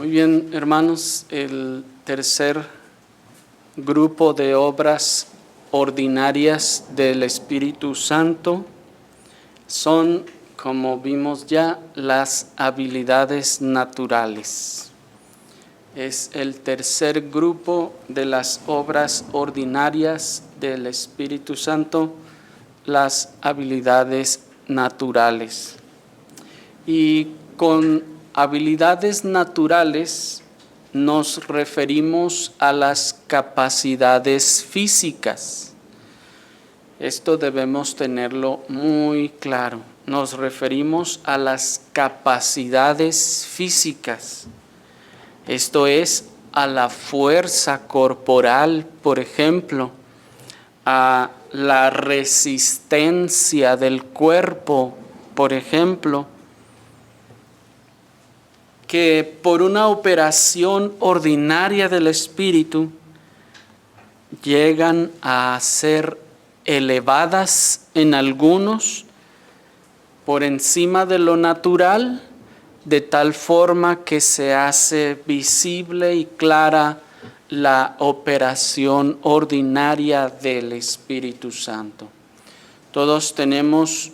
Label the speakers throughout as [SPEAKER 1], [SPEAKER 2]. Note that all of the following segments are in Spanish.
[SPEAKER 1] Muy bien, hermanos, el tercer grupo de obras ordinarias del Espíritu Santo son, como vimos ya, las habilidades naturales. Es el tercer grupo de las obras ordinarias del Espíritu Santo, las habilidades naturales. Y con habilidades naturales nos referimos a las capacidades físicas. Esto debemos tenerlo muy claro. Nos referimos a las capacidades físicas. Esto es, a la fuerza corporal, por ejemplo, a la resistencia del cuerpo, por ejemplo, que por una operación ordinaria del Espíritu llegan a ser elevadas en algunos por encima de lo natural, de tal forma que se hace visible y clara la operación ordinaria del Espíritu Santo. Todos tenemos,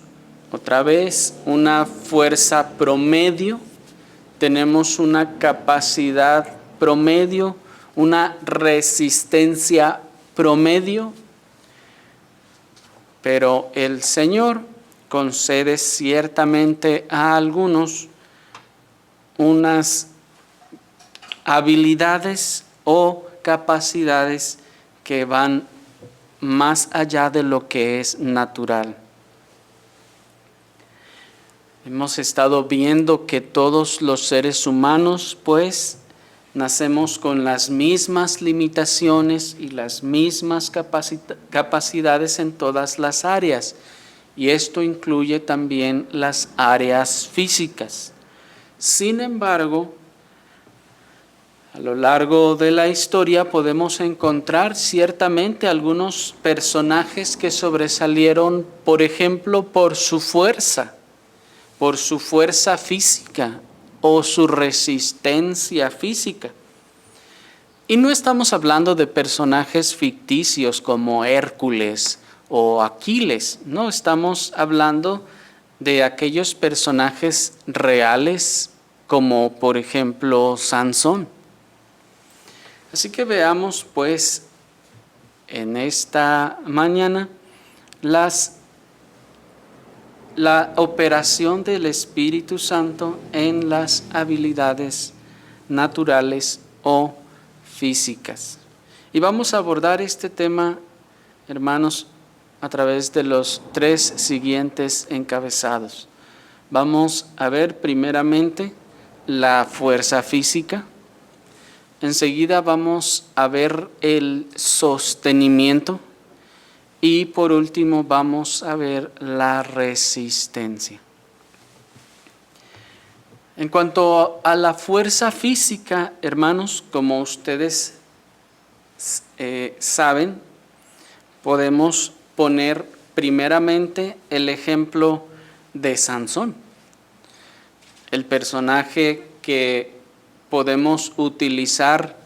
[SPEAKER 1] otra vez, una fuerza promedio, tenemos una capacidad promedio, una resistencia promedio, pero el Señor concede ciertamente a algunos unas habilidades o capacidades que van más allá de lo que es natural. Hemos estado viendo que todos los seres humanos, pues, nacemos con las mismas limitaciones y las mismas capacidades en todas las áreas, y esto incluye también las áreas físicas. Sin embargo, a lo largo de la historia podemos encontrar ciertamente algunos personajes que sobresalieron, por ejemplo, por su fuerza física o su resistencia física. Y no estamos hablando de personajes ficticios como Hércules o Aquiles, no, estamos hablando de aquellos personajes reales como por ejemplo Sansón. Así que veamos pues en esta mañana la operación del Espíritu Santo en las habilidades naturales o físicas. Y vamos a abordar este tema, hermanos, a través de los tres siguientes encabezados. Vamos a ver primeramente la fuerza física. Enseguida vamos a ver el sostenimiento. Y por último vamos a ver la resistencia. En cuanto a la fuerza física, hermanos, como ustedes saben, podemos poner primeramente el ejemplo de Sansón, el personaje que podemos utilizar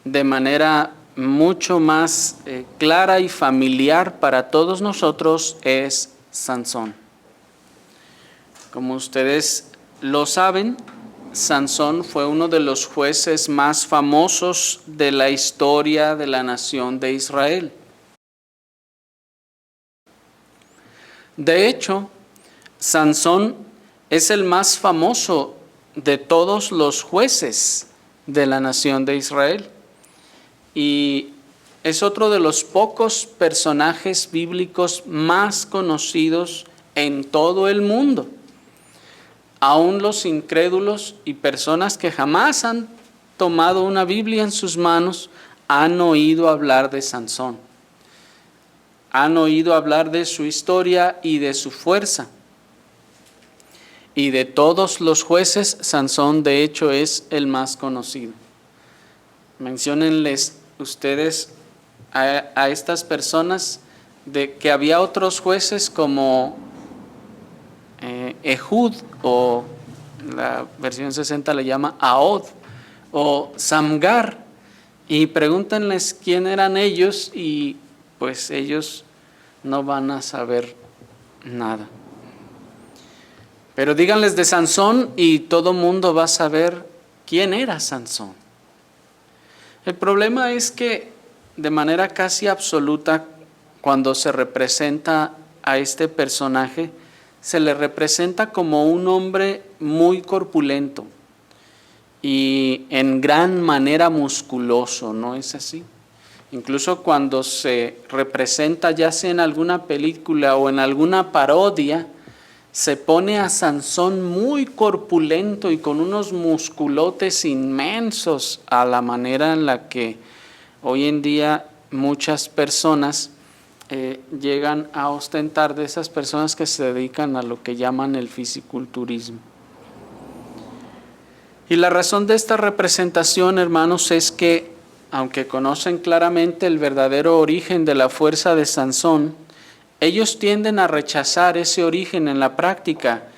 [SPEAKER 1] de manera mucho más clara y familiar para todos nosotros es Sansón. Como ustedes lo saben, Sansón fue uno de los jueces más famosos de la historia de la nación de Israel. De hecho, Sansón es el más famoso de todos los jueces de la nación de Israel. Y es otro de los pocos personajes bíblicos más conocidos en todo el mundo. Aún los incrédulos y personas que jamás han tomado una Biblia en sus manos han oído hablar de Sansón. Han oído hablar de su historia y de su fuerza. Y de todos los jueces, Sansón de hecho es el más conocido. Menciónenles ustedes a estas personas de que había otros jueces como Ehud, o la versión 60 le llama Ahod, o Samgar, y pregúntenles quién eran ellos y pues ellos no van a saber nada. Pero díganles de Sansón y todo mundo va a saber quién era Sansón. El problema es que de manera casi absoluta, cuando se representa a este personaje, se le representa como un hombre muy corpulento y en gran manera musculoso, ¿no es así? Incluso cuando se representa ya sea en alguna película o en alguna parodia, se pone a Sansón muy corpulento y con unos musculotes inmensos, a la manera en la que hoy en día muchas personas llegan a ostentar, de esas personas que se dedican a lo que llaman el fisiculturismo. Y la razón de esta representación, hermanos, es que aunque conocen claramente el verdadero origen de la fuerza de Sansón, ellos tienden a rechazar ese origen en la práctica,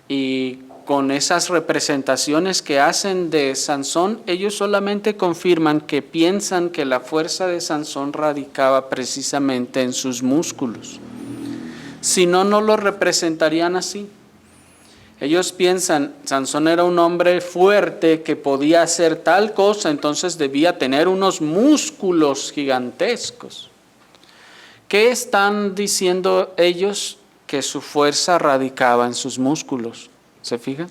[SPEAKER 1] y con esas representaciones que hacen de Sansón, ellos solamente confirman que piensan que la fuerza de Sansón radicaba precisamente en sus músculos. Si no, no lo representarían así. Ellos piensan, Sansón era un hombre fuerte que podía hacer tal cosa, entonces debía tener unos músculos gigantescos. ¿Qué están diciendo ellos? Que su fuerza radicaba en sus músculos. ¿Se fijan?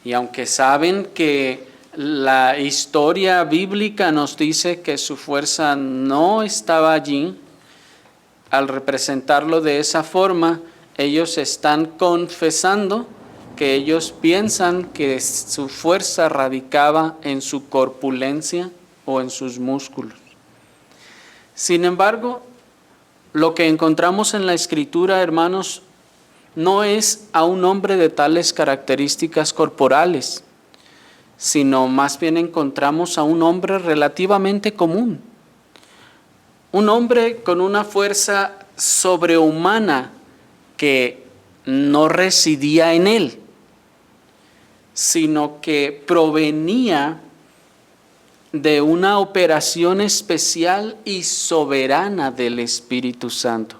[SPEAKER 1] Y aunque saben que la historia bíblica nos dice que su fuerza no estaba allí, al representarlo de esa forma, ellos están confesando que ellos piensan que su fuerza radicaba en su corpulencia o en sus músculos. Sin embargo, lo que encontramos en la Escritura, hermanos, no es a un hombre de tales características corporales, sino más bien encontramos a un hombre relativamente común. Un hombre con una fuerza sobrehumana que no residía en él, sino que provenía de una operación especial y soberana del Espíritu Santo.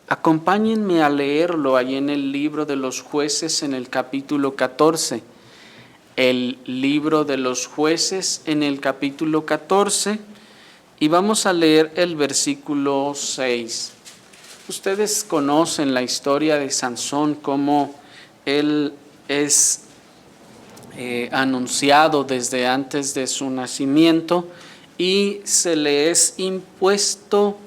[SPEAKER 1] Acompáñenme a leerlo ahí en el libro de los Jueces en el capítulo 14. El libro de los Jueces en el capítulo 14 y vamos a leer el versículo 6. Ustedes conocen la historia de Sansón, cómo él es anunciado desde antes de su nacimiento y se le es impuesto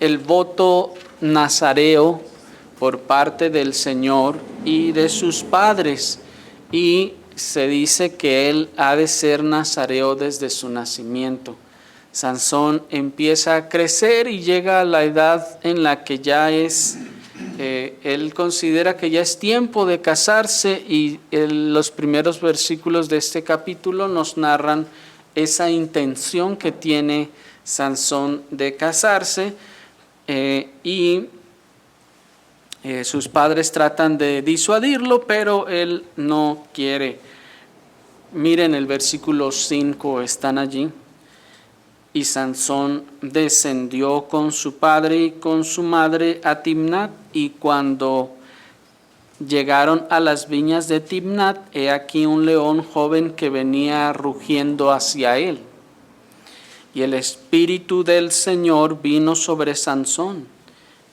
[SPEAKER 1] el voto nazareo por parte del Señor y de sus padres, y se dice que él ha de ser nazareo desde su nacimiento. Sansón empieza a crecer y llega a la edad en la que ya es él considera que ya es tiempo de casarse, y los primeros versículos de este capítulo nos narran esa intención que tiene Sansón de casarse, y sus padres tratan de disuadirlo, pero él no quiere. Miren el versículo 5, están allí. Y Sansón descendió con su padre y con su madre a Timnat, y cuando llegaron a las viñas de Timnat, he aquí un león joven que venía rugiendo hacia él. Y el Espíritu del Señor vino sobre Sansón,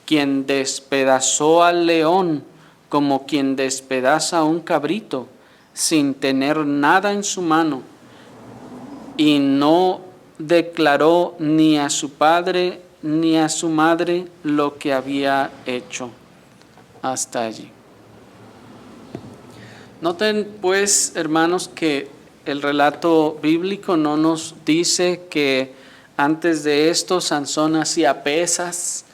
[SPEAKER 1] quien despedazó al león como quien despedaza a un cabrito, sin tener nada en su mano, y no declaró ni a su padre ni a su madre lo que había hecho. Hasta allí. Noten pues, hermanos, que el relato bíblico no nos dice que antes de esto Sansón hacía pesas,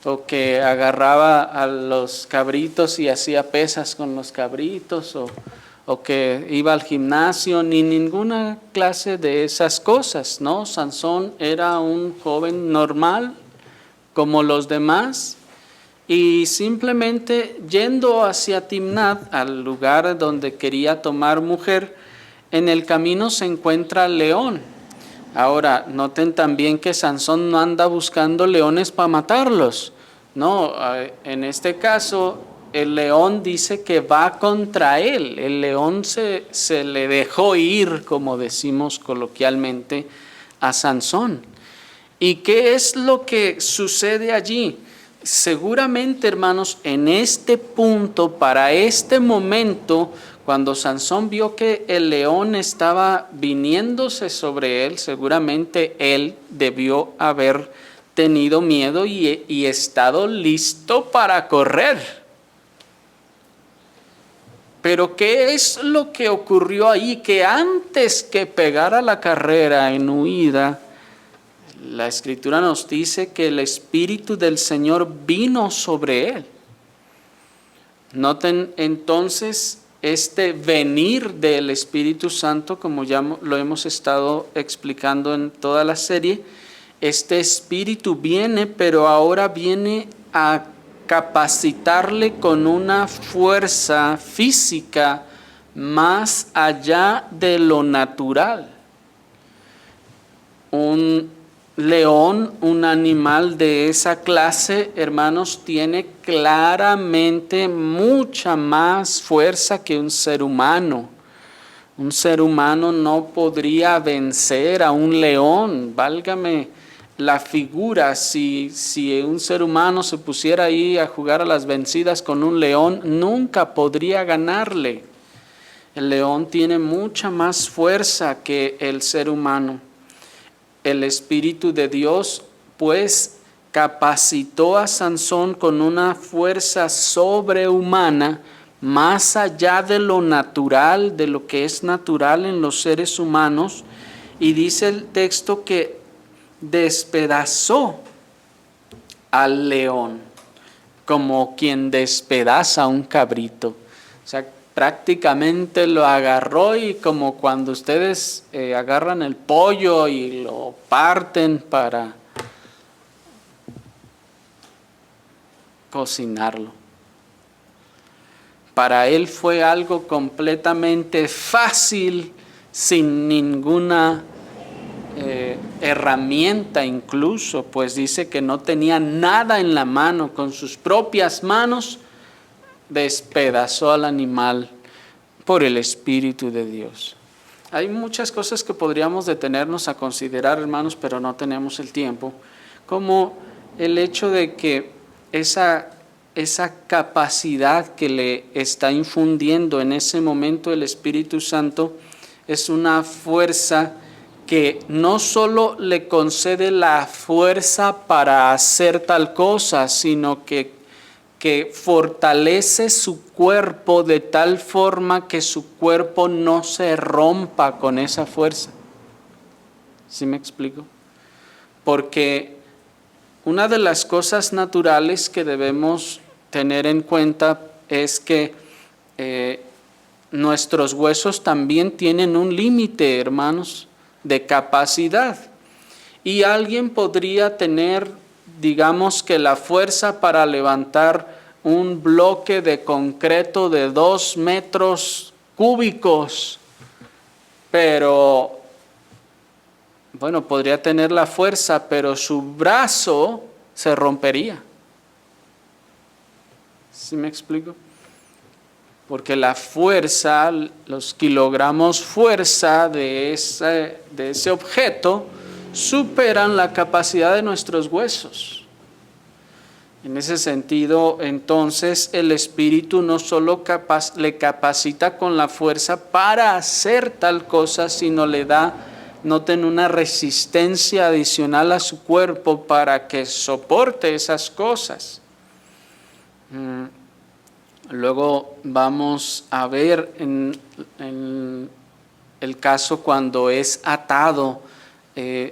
[SPEAKER 1] o que agarraba a los cabritos y hacía pesas con los cabritos, o que iba al gimnasio, ni ninguna clase de esas cosas, ¿no? Sansón era un joven normal como los demás, y simplemente yendo hacia Timnat, al lugar donde quería tomar mujer, en el camino se encuentra el león. Ahora, noten también que Sansón no anda buscando leones para matarlos. No, en este caso, el león dice que va contra él. El león se le dejó ir, como decimos coloquialmente, a Sansón. ¿Y qué es lo que sucede allí? Seguramente, hermanos, en este punto, para este momento, cuando Sansón vio que el león estaba viniéndose sobre él, seguramente él debió haber tenido miedo y estado listo para correr. Pero ¿qué es lo que ocurrió ahí? Que antes que pegara la carrera en huida, la Escritura nos dice que el Espíritu del Señor vino sobre él. Noten entonces este venir del Espíritu Santo, como ya lo hemos estado explicando en toda la serie. Este Espíritu viene, pero ahora viene a capacitarle con una fuerza física más allá de lo natural. Un león, un animal de esa clase, hermanos, tiene claramente mucha más fuerza que un ser humano. Un ser humano no podría vencer a un león, válgame la figura. Si un ser humano se pusiera ahí a jugar a las vencidas con un león, nunca podría ganarle. El león tiene mucha más fuerza que el ser humano. El Espíritu de Dios, pues, capacitó a Sansón con una fuerza sobrehumana, más allá de lo natural, de lo que es natural en los seres humanos, y dice el texto que despedazó al león, como quien despedaza a un cabrito. O sea, prácticamente lo agarró, y como cuando ustedes agarran el pollo y lo parten para cocinarlo. Para él fue algo completamente fácil, sin ninguna herramienta incluso, pues dice que no tenía nada en la mano. Con sus propias manos despedazó al animal por el Espíritu de Dios. Hay muchas cosas que podríamos detenernos a considerar, hermanos, pero no tenemos el tiempo, como el hecho de que esa capacidad que le está infundiendo en ese momento el Espíritu Santo es una fuerza que no solo le concede la fuerza para hacer tal cosa, sino que fortalece su cuerpo de tal forma que su cuerpo no se rompa con esa fuerza. ¿Sí me explico? Porque una de las cosas naturales que debemos tener en cuenta es que nuestros huesos también tienen un límite, hermanos, de capacidad. Y alguien podría tener, digamos que la fuerza para levantar un bloque de concreto de 2 metros cúbicos, pero bueno, podría tener la fuerza, pero su brazo se rompería. ¿Sí me explico? Porque la fuerza, los kilogramos fuerza de ese objeto superan la capacidad de nuestros huesos. En ese sentido, entonces, el Espíritu no solo le capacita con la fuerza para hacer tal cosa, sino le da, noten, una resistencia adicional a su cuerpo para que soporte esas cosas. Luego vamos a ver en el caso cuando es atado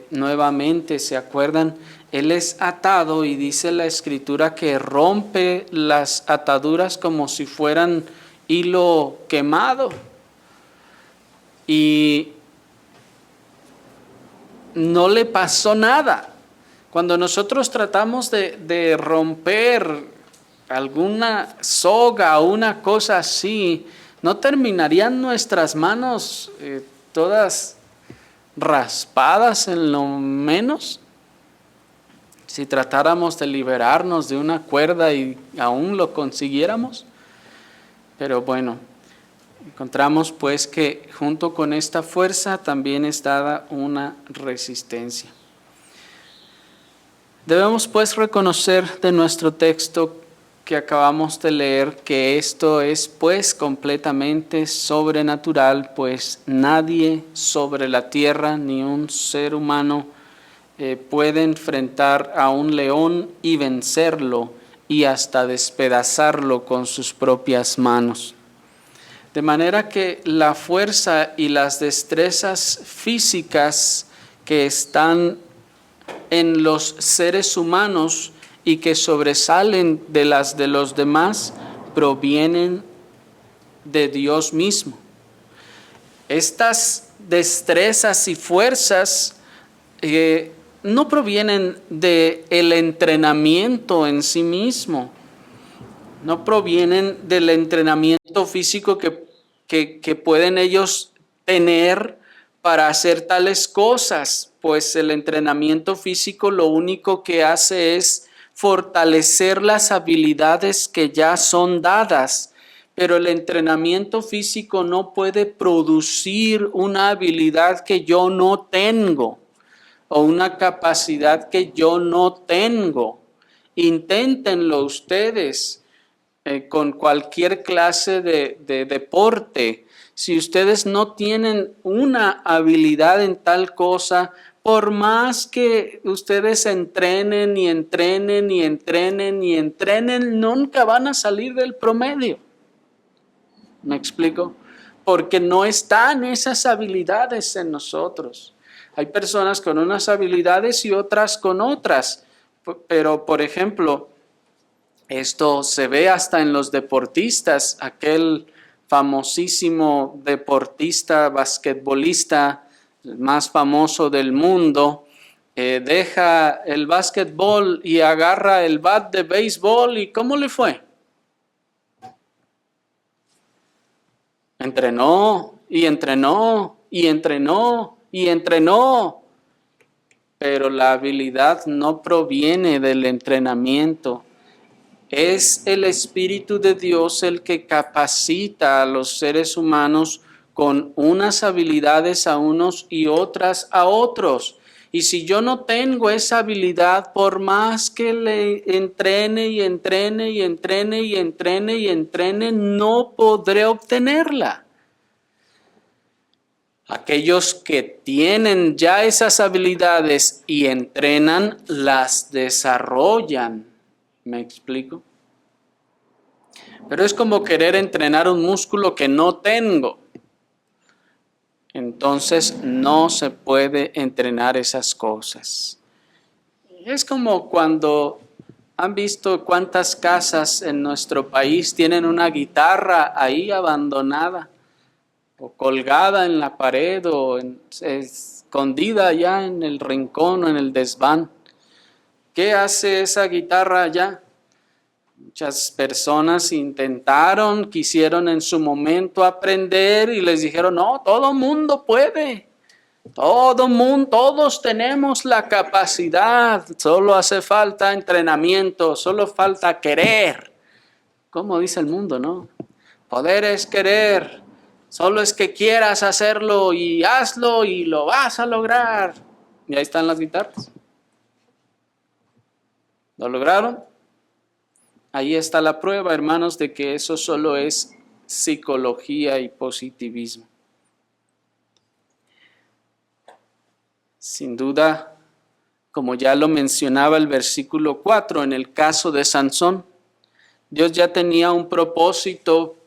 [SPEAKER 1] nuevamente, ¿se acuerdan? Él es atado y dice la Escritura que rompe las ataduras como si fueran hilo quemado. Y no le pasó nada. Cuando nosotros tratamos de romper alguna soga o una cosa así, ¿No terminarían nuestras manos todas raspadas en lo menos? Si tratáramos de liberarnos de una cuerda y aún lo consiguiéramos. Pero bueno, encontramos pues que junto con esta fuerza también es dada una resistencia. Debemos pues reconocer de nuestro texto que acabamos de leer que esto es pues completamente sobrenatural, pues nadie sobre la tierra ni un ser humano puede enfrentar a un león y vencerlo y hasta despedazarlo con sus propias manos. De manera que la fuerza y las destrezas físicas que están en los seres humanos y que sobresalen de las de los demás provienen de Dios mismo. Estas destrezas y fuerzas no provienen del entrenamiento en sí mismo, no provienen del entrenamiento físico que pueden ellos tener para hacer tales cosas, pues el entrenamiento físico lo único que hace es fortalecer las habilidades que ya son dadas, pero el entrenamiento físico no puede producir una habilidad que yo no tengo o una capacidad que yo no tengo. Inténtenlo ustedes con cualquier clase de deporte. Si ustedes no tienen una habilidad en tal cosa, por más que ustedes entrenen y entrenen y entrenen y entrenen, nunca van a salir del promedio. ¿Me explico? Porque no están esas habilidades en nosotros. Hay personas con unas habilidades y otras con otras. Pero, por ejemplo, esto se ve hasta en los deportistas. Aquel famosísimo deportista, basquetbolista, el más famoso del mundo, deja el básquetbol y agarra el bat de béisbol. ¿Y cómo le fue? Entrenó y entrenó y entrenó y entrenó, pero la habilidad no proviene del entrenamiento. Es el Espíritu de Dios el que capacita a los seres humanos con unas habilidades a unos y otras a otros. Y si yo no tengo esa habilidad, por más que le entrene y entrene y entrene y entrene y entrene, no podré obtenerla. Aquellos que tienen ya esas habilidades y entrenan, las desarrollan. ¿Me explico? Pero es como querer entrenar un músculo que no tengo. Entonces no se puede entrenar esas cosas. Es como cuando han visto cuántas casas en nuestro país tienen una guitarra ahí abandonada o colgada en la pared o escondida allá en el rincón o en el desván. ¿Qué hace esa guitarra allá? Muchas personas intentaron, quisieron en su momento aprender y les dijeron, no, todo mundo puede. Todos tenemos la capacidad, solo hace falta entrenamiento, solo falta querer. ¿Cómo dice el mundo, no? Poder es querer, solo es que quieras hacerlo y hazlo y lo vas a lograr. Y ahí están las guitarras. ¿Lo lograron? Ahí está la prueba, hermanos, de que eso solo es psicología y positivismo. Sin duda, como ya lo mencionaba el versículo 4, en el caso de Sansón, Dios ya tenía un propósito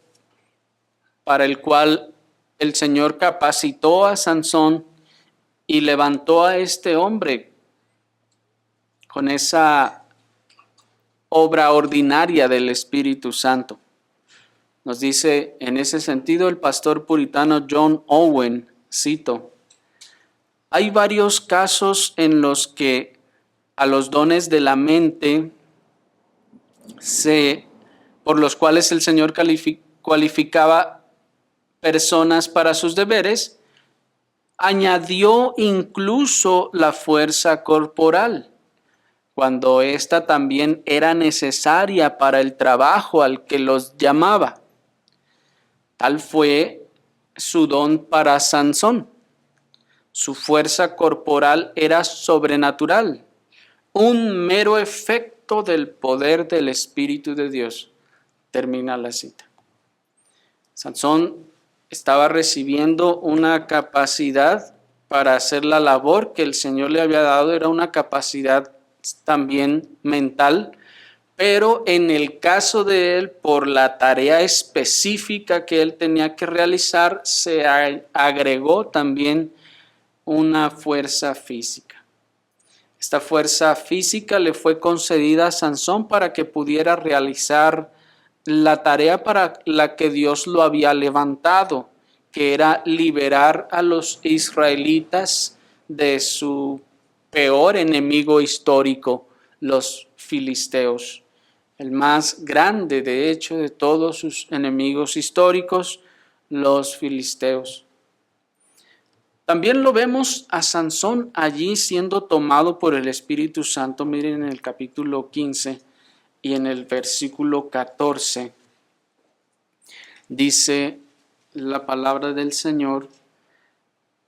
[SPEAKER 1] para el cual el Señor capacitó a Sansón y levantó a este hombre con esa obra ordinaria del Espíritu Santo. Nos dice en ese sentido el pastor puritano John Owen, cito, hay varios casos en los que a los dones de la mente por los cuales el Señor cualificaba personas para sus deberes, añadió incluso la fuerza corporal, cuando ésta también era necesaria para el trabajo al que los llamaba. Tal fue su don para Sansón. Su fuerza corporal era sobrenatural, un mero efecto del poder del Espíritu de Dios. Termina la cita. Sansón estaba recibiendo una capacidad para hacer la labor que el Señor le había dado, era una capacidad también mental, pero en el caso de él, por la tarea específica que él tenía que realizar, se agregó también una fuerza física. Esta fuerza física le fue concedida a Sansón para que pudiera realizar la tarea para la que Dios lo había levantado, que era liberar a los israelitas de su peor enemigo histórico, los filisteos. El más grande, de hecho, de todos sus enemigos históricos, los filisteos. También lo vemos a Sansón allí siendo tomado por el Espíritu Santo. Miren en el capítulo 15 y en el versículo 14. Dice la palabra del Señor: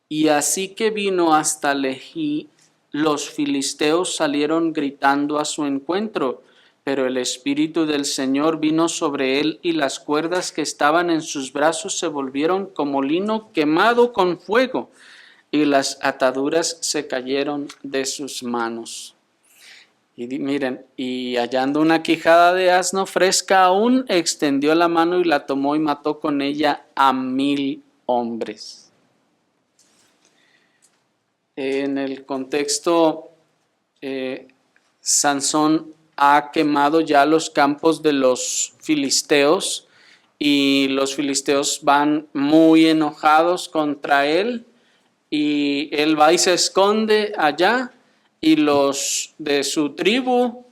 [SPEAKER 1] y así que vino hasta Lehi, los filisteos salieron gritando a su encuentro, pero el Espíritu del Señor vino sobre él y las cuerdas que estaban en sus brazos se volvieron como lino quemado con fuego y las ataduras se cayeron de sus manos. Y miren, y hallando una quijada de asno fresca aún, extendió la mano y la tomó y mató con ella a 1000 hombres. En el contexto, Sansón ha quemado ya los campos de los filisteos y los filisteos van muy enojados contra él y él va y se esconde allá y los de su tribu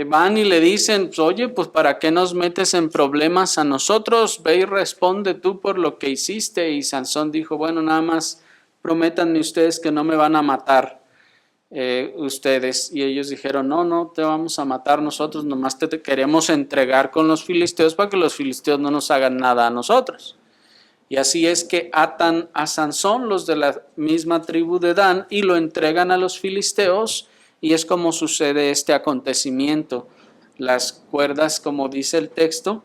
[SPEAKER 1] van y le dicen: pues, oye, pues ¿para qué nos metes en problemas a nosotros? Ve y responde tú por lo que hiciste. Y Sansón dijo: bueno, nada más prométanme ustedes que no me van a matar ustedes. Y ellos dijeron: no te vamos a matar nosotros, nomás te queremos entregar con los filisteos para que los filisteos no nos hagan nada a nosotros. Y así es que atan a Sansón, los de la misma tribu de Dan, y lo entregan a los filisteos, y es como sucede este acontecimiento. Las cuerdas, como dice el texto,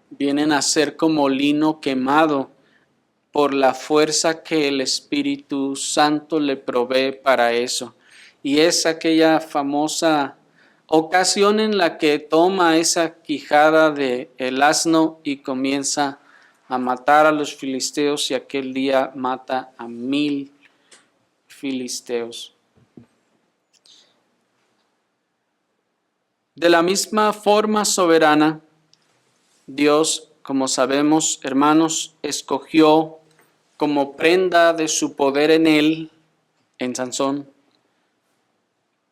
[SPEAKER 1] vienen a ser como lino quemado por la fuerza que el Espíritu Santo le provee para eso. Y es aquella famosa ocasión en la que toma esa quijada de el asno y comienza a matar a los filisteos, y aquel día mata a 1000 filisteos. De la misma forma soberana, Dios, como sabemos, hermanos, escogió como prenda de su poder en él, en Sansón,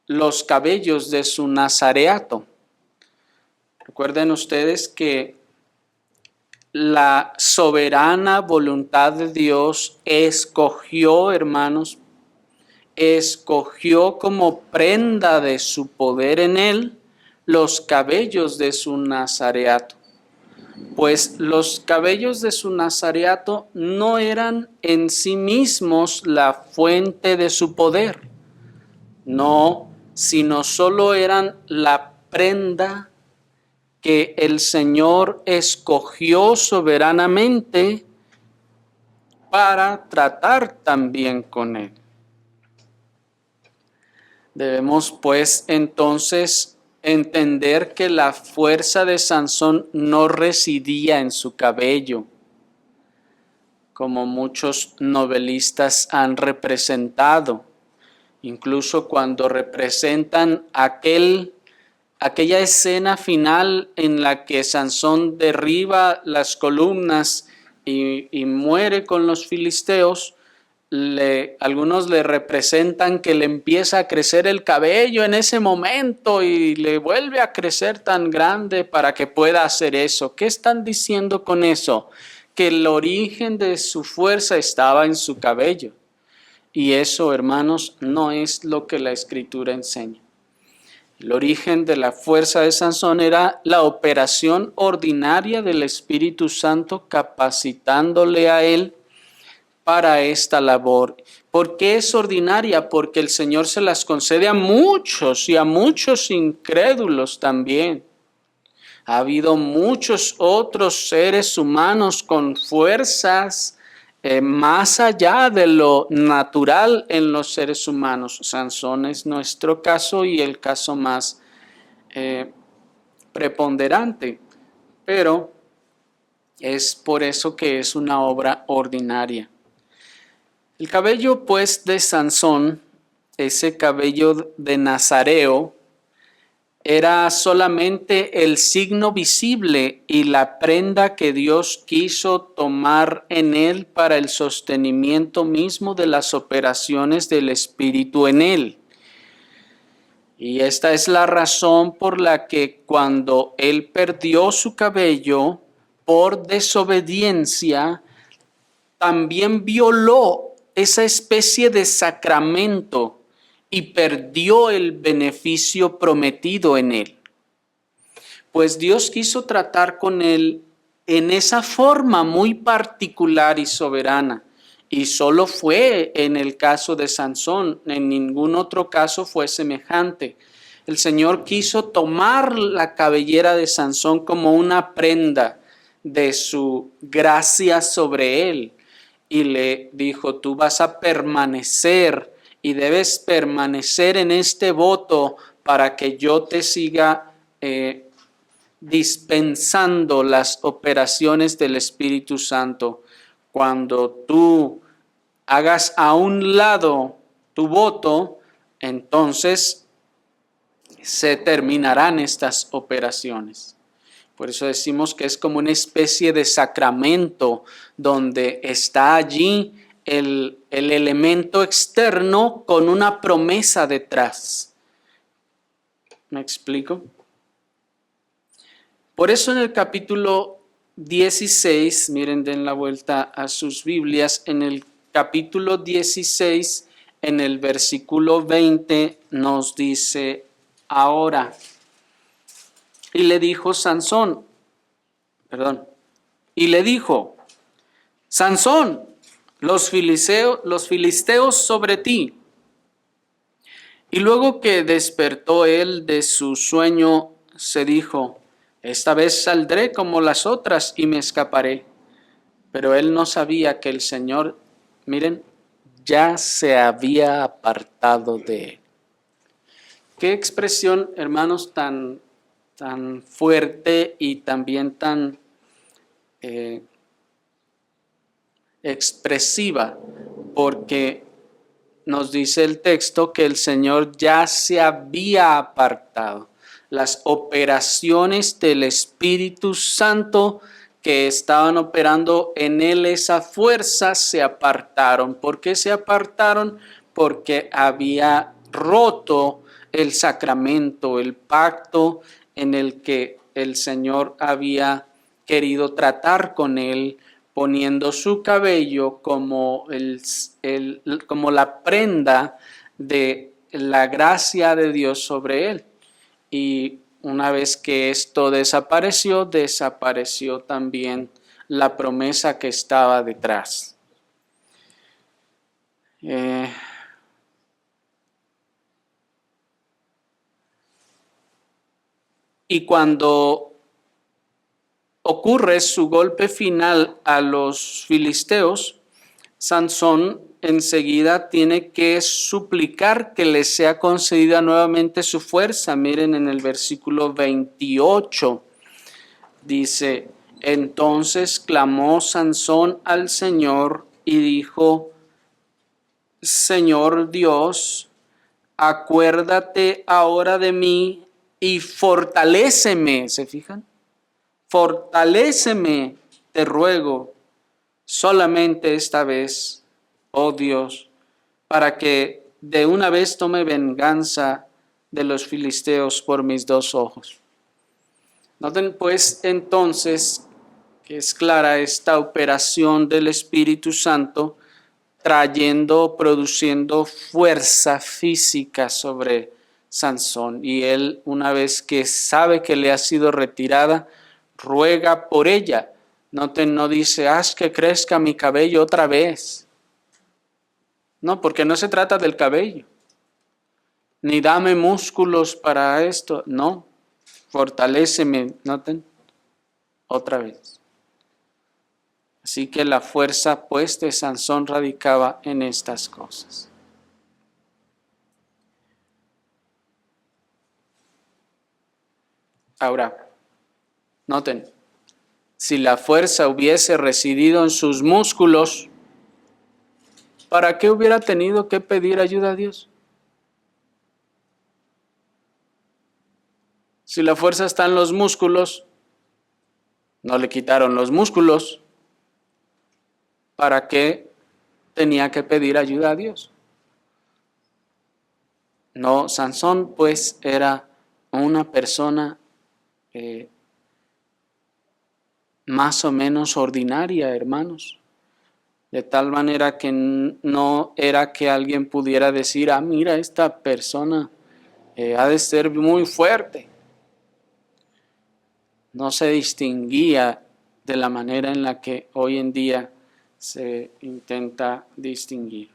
[SPEAKER 1] los cabellos de su nazareato. Recuerden ustedes que la soberana voluntad de Dios escogió, hermanos, escogió como prenda de su poder en él los cabellos de su nazareato. Pues los cabellos de su nazareato no eran en sí mismos la fuente de su poder, no, sino solo eran la prenda que el Señor escogió soberanamente para tratar también con él. Debemos pues entonces entender que la fuerza de Sansón no residía en su cabello, como muchos novelistas han representado. Incluso cuando representan aquella escena final en la que Sansón derriba las columnas y muere con los filisteos, algunos le representan que le empieza a crecer el cabello en ese momento y le vuelve a crecer tan grande para que pueda hacer eso. ¿Qué están diciendo con eso? Que el origen de su fuerza estaba en su cabello. Y eso, hermanos, no es lo que la Escritura enseña. El origen de la fuerza de Sansón era la operación ordinaria del Espíritu Santo capacitándole a él para esta labor. ¿Por qué es ordinaria? Porque el Señor se las concede a muchos y a muchos incrédulos también. Ha habido muchos otros seres humanos con fuerzas más allá de lo natural en los seres humanos. Sansón es nuestro caso y el caso más preponderante, pero es por eso que es una obra ordinaria. El cabello pues de Sansón, ese cabello de nazareo, era solamente el signo visible y la prenda que Dios quiso tomar en él para el sostenimiento mismo de las operaciones del Espíritu en él. Y esta es la razón por la que cuando él perdió su cabello por desobediencia, también violó esa especie de sacramento y perdió el beneficio prometido en él. Pues Dios quiso tratar con él en esa forma muy particular y soberana. Y solo fue en el caso de Sansón, en ningún otro caso fue semejante. El Señor quiso tomar la cabellera de Sansón como una prenda de su gracia sobre él. Y le dijo, tú vas a permanecer y debes permanecer en este voto para que yo te siga dispensando las operaciones del Espíritu Santo. Cuando tú hagas a un lado tu voto, entonces se terminarán estas operaciones. Por eso decimos que es como una especie de sacramento donde está allí el elemento externo con una promesa detrás. ¿Me explico? Por eso en el capítulo 16, miren, den la vuelta a sus Biblias, en el capítulo 16, en el versículo 20, nos dice ahora. Y le dijo Sansón, y le dijo, Sansón, los filisteos sobre ti. Y luego que despertó él de su sueño, se dijo, esta vez saldré como las otras y me escaparé. Pero él no sabía que el Señor, miren, ya se había apartado de él. Qué expresión, hermanos, tan fuerte y también tan expresiva, porque nos dice el texto que el Señor ya se había apartado. Las operaciones del Espíritu Santo que estaban operando en él, esa fuerza, se apartaron. ¿Por qué se apartaron? Porque había roto el sacramento, el pacto en el que el Señor había querido tratar con él, poniendo su cabello como la prenda de la gracia de Dios sobre él. Y una vez que esto desapareció, desapareció también la promesa que estaba detrás. Y cuando ocurre su golpe final a los filisteos, Sansón enseguida tiene que suplicar que le sea concedida nuevamente su fuerza. Miren en el versículo 28, dice, entonces clamó Sansón al Señor y dijo, Señor Dios, acuérdate ahora de mí y fortaléceme. ¿Se fijan? Fortaléceme, te ruego, solamente esta vez, oh Dios, para que de una vez tome venganza de los filisteos por mis 2 ojos. Noten pues entonces que es clara esta operación del Espíritu Santo produciendo fuerza física sobre Sansón. Y él, una vez que sabe que le ha sido retirada, ruega por ella. Noten, no dice, haz que crezca mi cabello otra vez. No, porque no se trata del cabello. Ni dame músculos para esto. No, fortaléceme, noten, otra vez. Así que la fuerza pues de Sansón radicaba en estas cosas. Ahora, noten, si la fuerza hubiese residido en sus músculos, ¿para qué hubiera tenido que pedir ayuda a Dios? Si la fuerza está en los músculos, no le quitaron los músculos, ¿para qué tenía que pedir ayuda a Dios? No, Sansón pues era una persona más o menos ordinaria, hermanos. De tal manera que no era que alguien pudiera decir, mira, esta persona ha de ser muy fuerte. No se distinguía de la manera en la que hoy en día se intenta distinguir.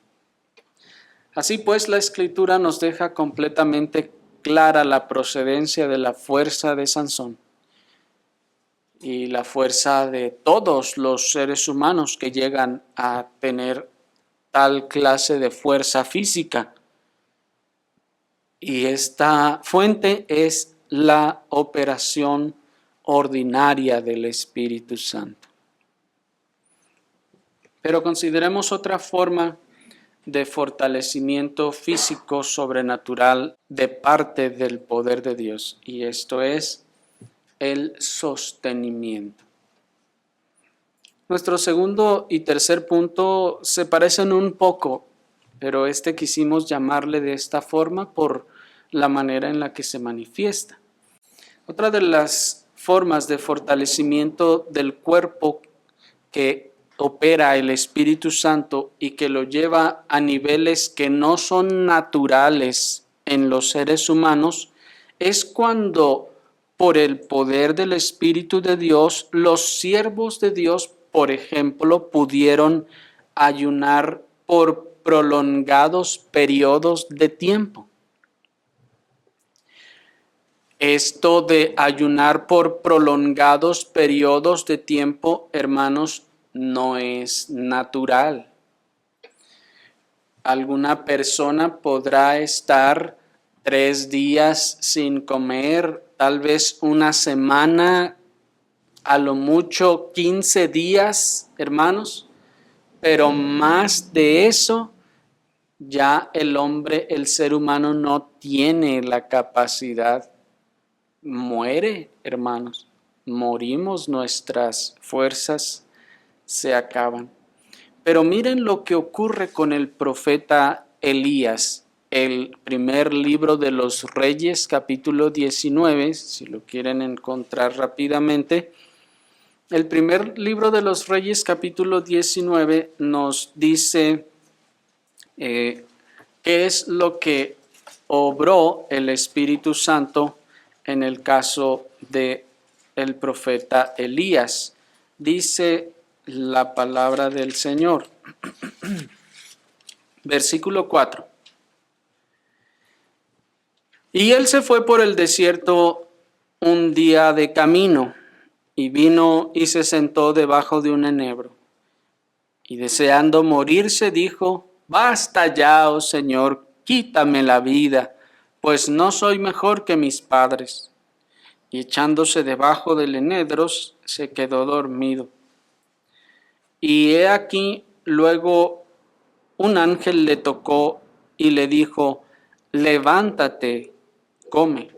[SPEAKER 1] Así pues, la Escritura nos deja completamente clara la procedencia de la fuerza de Sansón y la fuerza de todos los seres humanos que llegan a tener tal clase de fuerza física. Y esta fuente es la operación ordinaria del Espíritu Santo. Pero consideremos otra forma de fortalecimiento físico sobrenatural de parte del poder de Dios, y esto es el sostenimiento. Nuestro segundo y tercer punto se parecen un poco, pero quisimos llamarle de esta forma por la manera en la que se manifiesta. Otra de las formas de fortalecimiento del cuerpo que opera el Espíritu Santo y que lo lleva a niveles que no son naturales en los seres humanos es cuando por el poder del Espíritu de Dios los siervos de Dios, por ejemplo, pudieron ayunar por prolongados periodos de tiempo. Esto de ayunar por prolongados periodos de tiempo, hermanos, no es natural. Alguna persona podrá estar 3 días sin comer, tal vez una semana, a lo mucho 15 días, hermanos, pero más de eso, ya el ser humano no tiene la capacidad. Muere, hermanos, morimos, nuestras fuerzas se acaban. Pero miren lo que ocurre con el profeta Elías, el primer libro de los Reyes, capítulo 19, si lo quieren encontrar rápidamente. El primer libro de los Reyes, capítulo 19, nos dice qué es lo que obró el Espíritu Santo en el caso de el profeta Elías. Dice la palabra del Señor. Versículo 4. Y él se fue por el desierto un día de camino, y vino y se sentó debajo de un enebro. Y deseando morirse, dijo: Basta ya, oh Señor, quítame la vida, pues no soy mejor que mis padres. Y echándose debajo del enedro, se quedó dormido. Y he aquí, luego un ángel le tocó y le dijo: Levántate, come.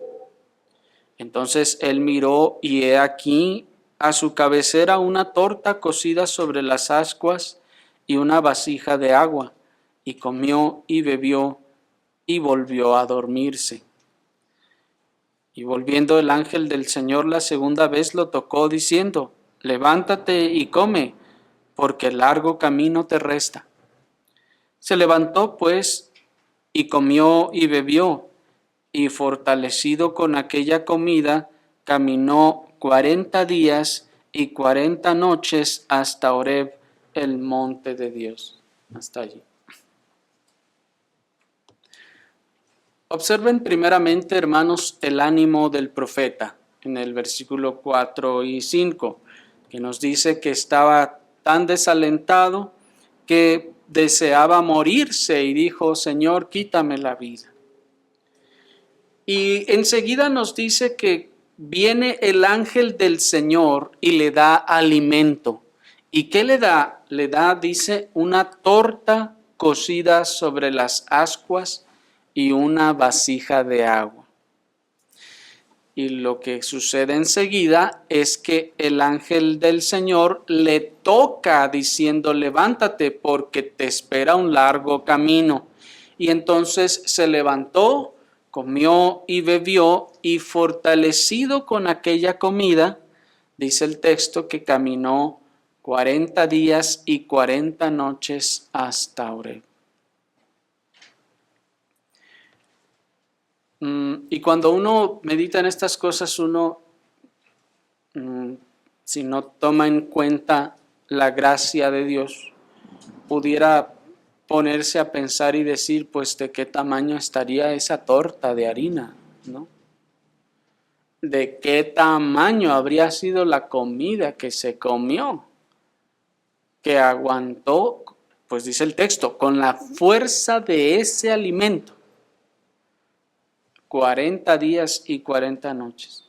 [SPEAKER 1] Entonces él miró, y he aquí a su cabecera una torta cocida sobre las ascuas y una vasija de agua, y comió y bebió, y volvió a dormirse. Y volviendo el ángel del Señor la segunda vez lo tocó, diciendo: levántate y come, porque largo camino te resta. Se levantó pues, y comió y bebió, y fortalecido con aquella comida, caminó 40 días y 40 noches hasta Horeb, el monte de Dios. Hasta allí. Observen primeramente, hermanos, el ánimo del profeta en el versículo 4 y 5, que nos dice que estaba tan desalentado que deseaba morirse y dijo: Señor, quítame la vida. Y enseguida nos dice que viene el ángel del Señor y le da alimento. ¿Y qué le da? Le da, dice, una torta cocida sobre las ascuas y una vasija de agua. Y lo que sucede enseguida es que el ángel del Señor le toca diciendo: levántate porque te espera un largo camino. Y entonces se levantó, comió y bebió, y fortalecido con aquella comida, dice el texto que caminó 40 días y 40 noches hasta Horeb. Y cuando uno medita en estas cosas, uno, si no toma en cuenta la gracia de Dios, pudiera ponerse a pensar y decir: pues de qué tamaño estaría esa torta de harina, ¿no? ¿De qué tamaño habría sido la comida que se comió? Que aguantó, pues dice el texto, con la fuerza de ese alimento, 40 días y 40 noches.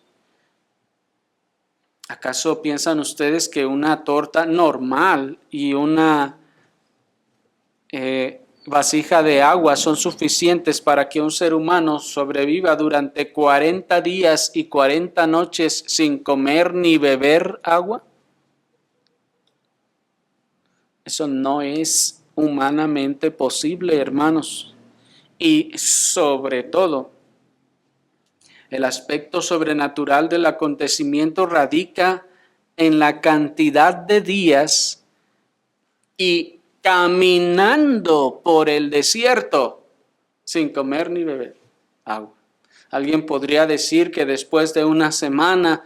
[SPEAKER 1] ¿Acaso piensan ustedes que una torta normal y una vasija de agua son suficientes para que un ser humano sobreviva durante 40 días y 40 noches sin comer ni beber agua? Eso no es humanamente posible, hermanos. Y sobre todo, el aspecto sobrenatural del acontecimiento radica en la cantidad de días y caminando por el desierto sin comer ni beber agua. Alguien podría decir que después de una semana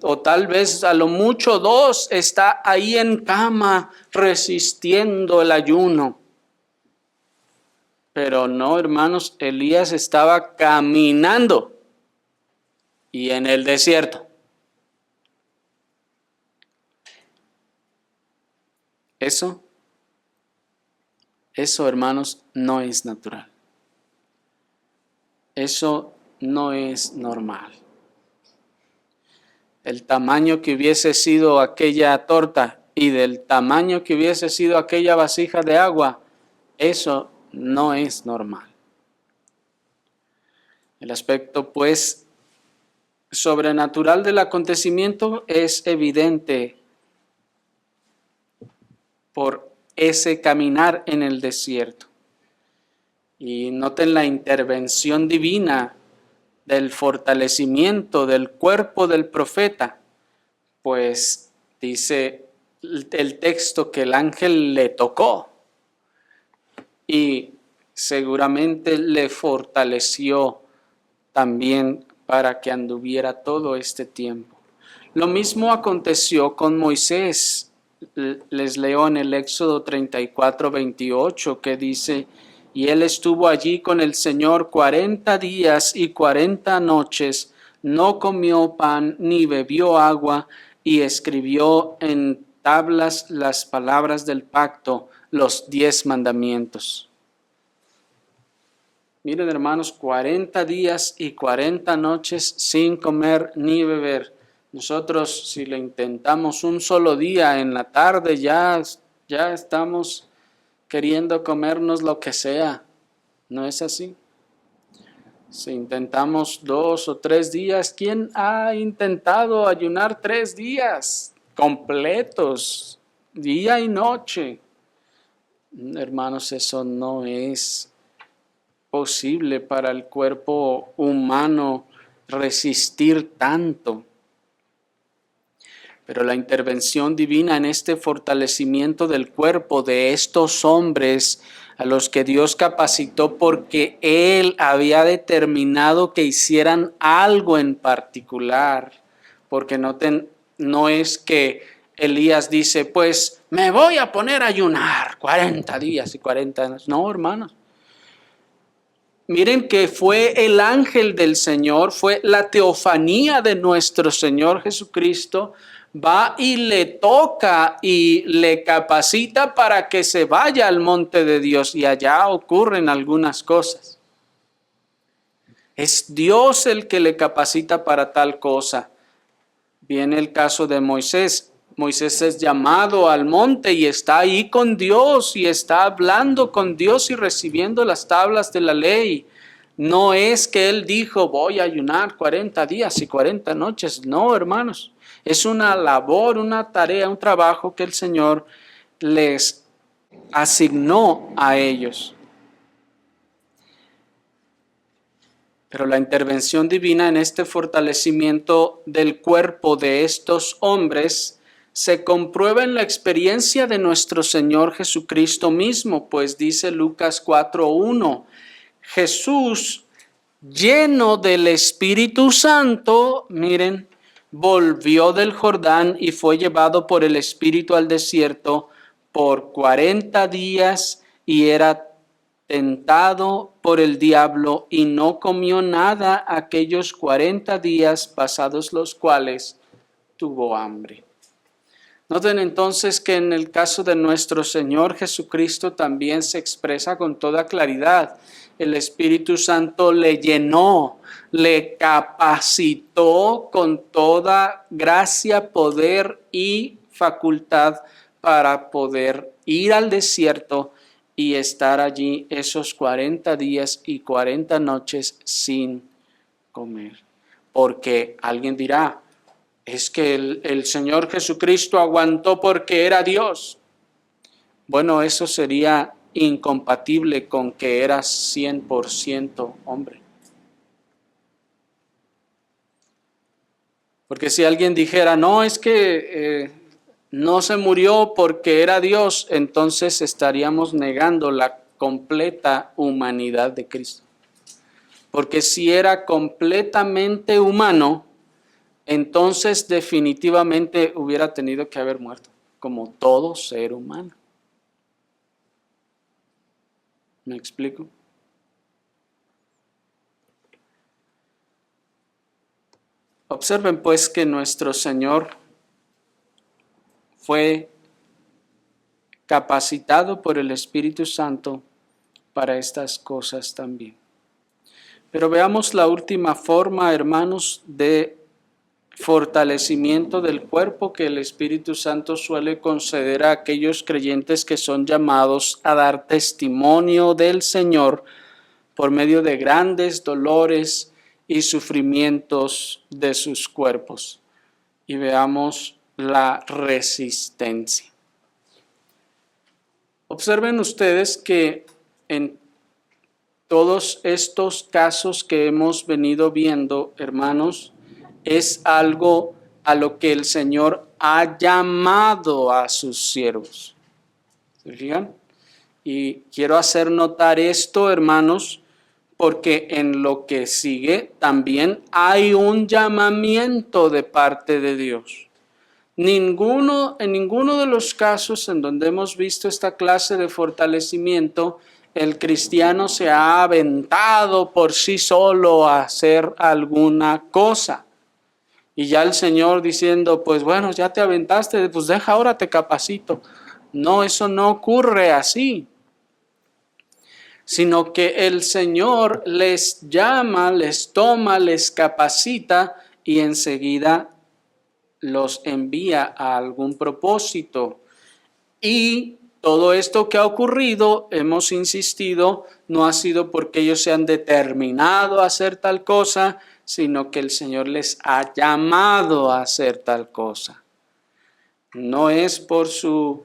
[SPEAKER 1] o tal vez a lo mucho 2 está ahí en cama resistiendo el ayuno. Pero no, hermanos, Elías estaba caminando y en el desierto. Eso, hermanos, no es natural. Eso no es normal. El tamaño que hubiese sido aquella torta y del tamaño que hubiese sido aquella vasija de agua, eso no es normal. El aspecto, pues, sobrenatural del acontecimiento es evidente por ese caminar en el desierto. Y noten la intervención divina del fortalecimiento del cuerpo del profeta, pues dice el texto que el ángel le tocó y seguramente le fortaleció también para que anduviera todo este tiempo. Lo mismo aconteció con Moisés. Les leo en el Éxodo 34:28 que dice: y él estuvo allí con el Señor 40 días y 40 noches, no comió pan ni bebió agua, y escribió en tablas las palabras del pacto, los 10 mandamientos. Miren, hermanos, 40 días y 40 noches sin comer ni beber. Nosotros, si lo intentamos un solo día en la tarde, ya estamos queriendo comernos lo que sea. ¿No es así? Si intentamos 2 o 3 días, ¿quién ha intentado ayunar 3 días completos, día y noche? Hermanos, eso no es posible para el cuerpo humano resistir tanto. Pero la intervención divina en este fortalecimiento del cuerpo de estos hombres a los que Dios capacitó porque Él había determinado que hicieran algo en particular, porque no es que Elías dice, pues me voy a poner a ayunar 40 días y 40 años. No, hermanos. Miren que fue el ángel del Señor, fue la teofanía de nuestro Señor Jesucristo, va y le toca y le capacita para que se vaya al monte de Dios y allá ocurren algunas cosas. Es Dios el que le capacita para tal cosa. Viene el caso de Moisés. Moisés es llamado al monte y está ahí con Dios y está hablando con Dios y recibiendo las tablas de la ley. No es que él dijo, voy a ayunar 40 días y 40 noches. No, hermanos. Es una labor, una tarea, un trabajo que el Señor les asignó a ellos. Pero la intervención divina en este fortalecimiento del cuerpo de estos hombres se comprueba en la experiencia de nuestro Señor Jesucristo mismo, pues dice Lucas 4:1, Jesús, lleno del Espíritu Santo, miren, volvió del Jordán y fue llevado por el Espíritu al desierto por 40 días y era tentado por el diablo y no comió nada aquellos 40 días pasados los cuales tuvo hambre. Noten entonces que en el caso de nuestro Señor Jesucristo también se expresa con toda claridad. El Espíritu Santo le llenó, le capacitó con toda gracia, poder y facultad para poder ir al desierto y estar allí esos 40 días y 40 noches sin comer. Porque alguien dirá, es que el Señor Jesucristo aguantó porque era Dios. Bueno, eso sería incompatible con que era 100% hombre. Porque si alguien dijera, no, es que no se murió porque era Dios, entonces estaríamos negando la completa humanidad de Cristo. Porque si era completamente humano, entonces definitivamente hubiera tenido que haber muerto, como todo ser humano. ¿Me explico? Observen pues que nuestro Señor fue capacitado por el Espíritu Santo para estas cosas también. Pero veamos la última forma, hermanos, de fortalecimiento del cuerpo que el Espíritu Santo suele conceder a aquellos creyentes que son llamados a dar testimonio del Señor por medio de grandes dolores y sufrimientos de sus cuerpos. Y veamos la resistencia. Observen ustedes que en todos estos casos que hemos venido viendo, hermanos, es algo a lo que el Señor ha llamado a sus siervos. ¿Se fijan? Y quiero hacer notar esto, hermanos, porque en lo que sigue también hay un llamamiento de parte de Dios. En ninguno de los casos en donde hemos visto esta clase de fortalecimiento, el cristiano se ha aventado por sí solo a hacer alguna cosa. Y ya el Señor diciendo, pues bueno, ya te aventaste, pues deja, ahora te capacito. No, eso no ocurre así. Sino que el Señor les llama, les toma, les capacita y enseguida los envía a algún propósito. Y todo esto que ha ocurrido, hemos insistido, no ha sido porque ellos se han determinado a hacer tal cosa, sino que el Señor les ha llamado a hacer tal cosa. No es por su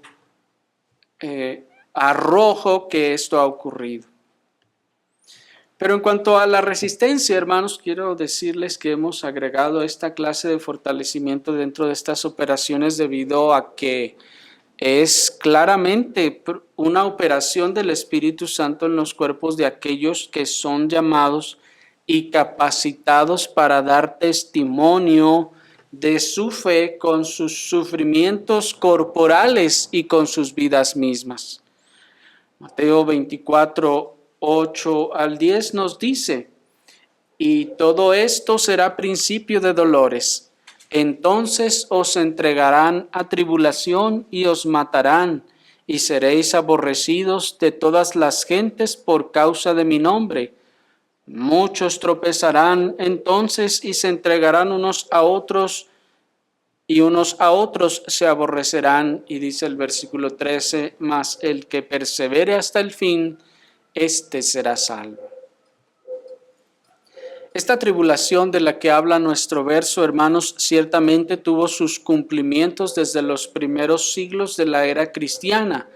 [SPEAKER 1] arrojo que esto ha ocurrido. Pero en cuanto a la resistencia, hermanos, quiero decirles que hemos agregado esta clase de fortalecimiento dentro de estas operaciones debido a que es claramente una operación del Espíritu Santo en los cuerpos de aquellos que son llamados y capacitados para dar testimonio de su fe con sus sufrimientos corporales y con sus vidas mismas. Mateo 24, 8 al 10 nos dice: y todo esto será principio de dolores. Entonces os entregarán a tribulación y os matarán, y seréis aborrecidos de todas las gentes por causa de mi nombre. Muchos tropezarán entonces y se entregarán unos a otros, y unos a otros se aborrecerán. Y dice el versículo 13, mas el que persevere hasta el fin, éste será salvo. Esta tribulación de la que habla nuestro verso, hermanos, ciertamente tuvo sus cumplimientos desde los primeros siglos de la era cristiana,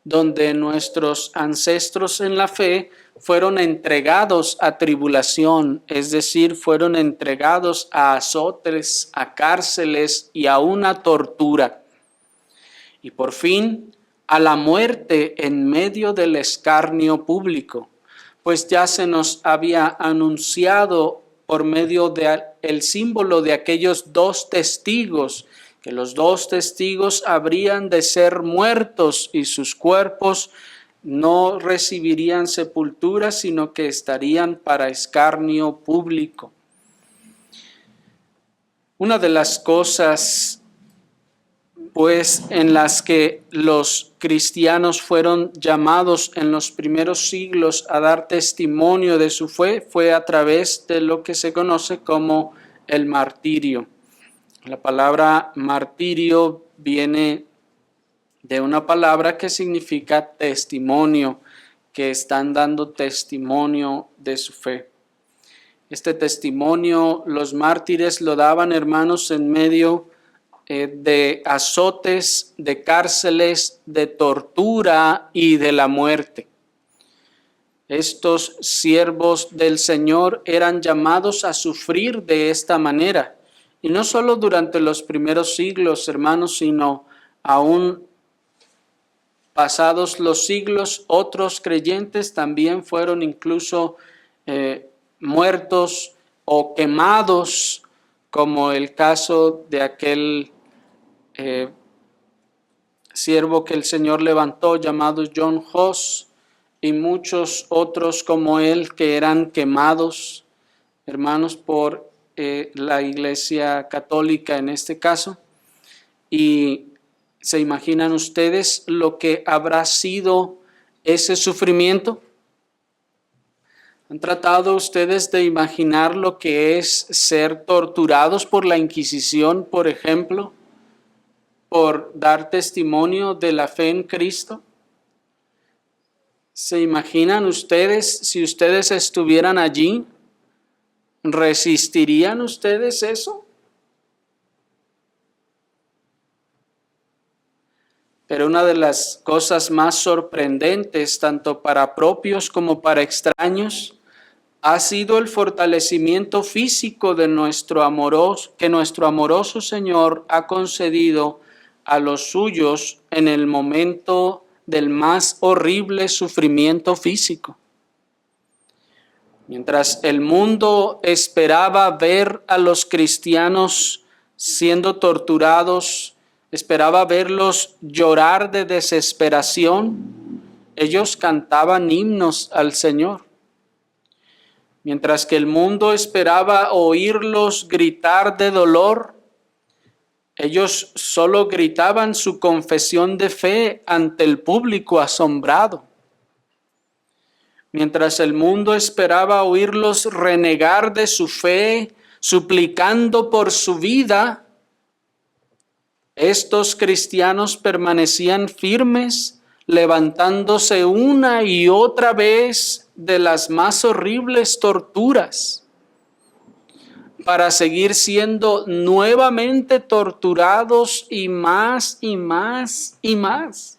[SPEAKER 1] donde nuestros ancestros en la fe fueron entregados a tribulación, es decir, fueron entregados a azotes, a cárceles y a una tortura. Y por fin, a la muerte en medio del escarnio público, pues ya se nos había anunciado por medio del símbolo de aquellos dos testigos, que los dos testigos habrían de ser muertos y sus cuerpos no recibirían sepultura, sino que estarían para escarnio público. Una de las cosas pues en las que los cristianos fueron llamados en los primeros siglos a dar testimonio de su fe fue a través de lo que se conoce como el martirio. La palabra martirio viene de una palabra que significa testimonio, que están dando testimonio de su fe. Este testimonio los mártires lo daban, hermanos, en medio de azotes, de cárceles, de tortura y de la muerte. Estos siervos del Señor eran llamados a sufrir de esta manera. Y no solo durante los primeros siglos, hermanos, sino aún pasados los siglos, otros creyentes también fueron incluso muertos o quemados, como el caso de aquel siervo que el Señor levantó llamado John Huss, y muchos otros como él que eran quemados, hermanos, por la Iglesia Católica en este caso. Y ¿se imaginan ustedes lo que habrá sido ese sufrimiento? ¿Han tratado ustedes de imaginar lo que es ser torturados por la Inquisición, por ejemplo, por dar testimonio de la fe en Cristo? ¿Se imaginan ustedes, si ustedes estuvieran allí, resistirían ustedes eso? Pero una de las cosas más sorprendentes, tanto para propios como para extraños, ha sido el fortalecimiento físico de que nuestro amoroso Señor ha concedido a los suyos en el momento del más horrible sufrimiento físico. Mientras el mundo esperaba ver a los cristianos siendo torturados, esperaba verlos llorar de desesperación, ellos cantaban himnos al Señor. Mientras que el mundo esperaba oírlos gritar de dolor, ellos solo gritaban su confesión de fe ante el público asombrado. Mientras el mundo esperaba oírlos renegar de su fe, suplicando por su vida, estos cristianos permanecían firmes, levantándose una y otra vez de las más horribles torturas, para seguir siendo nuevamente torturados y más y más y más.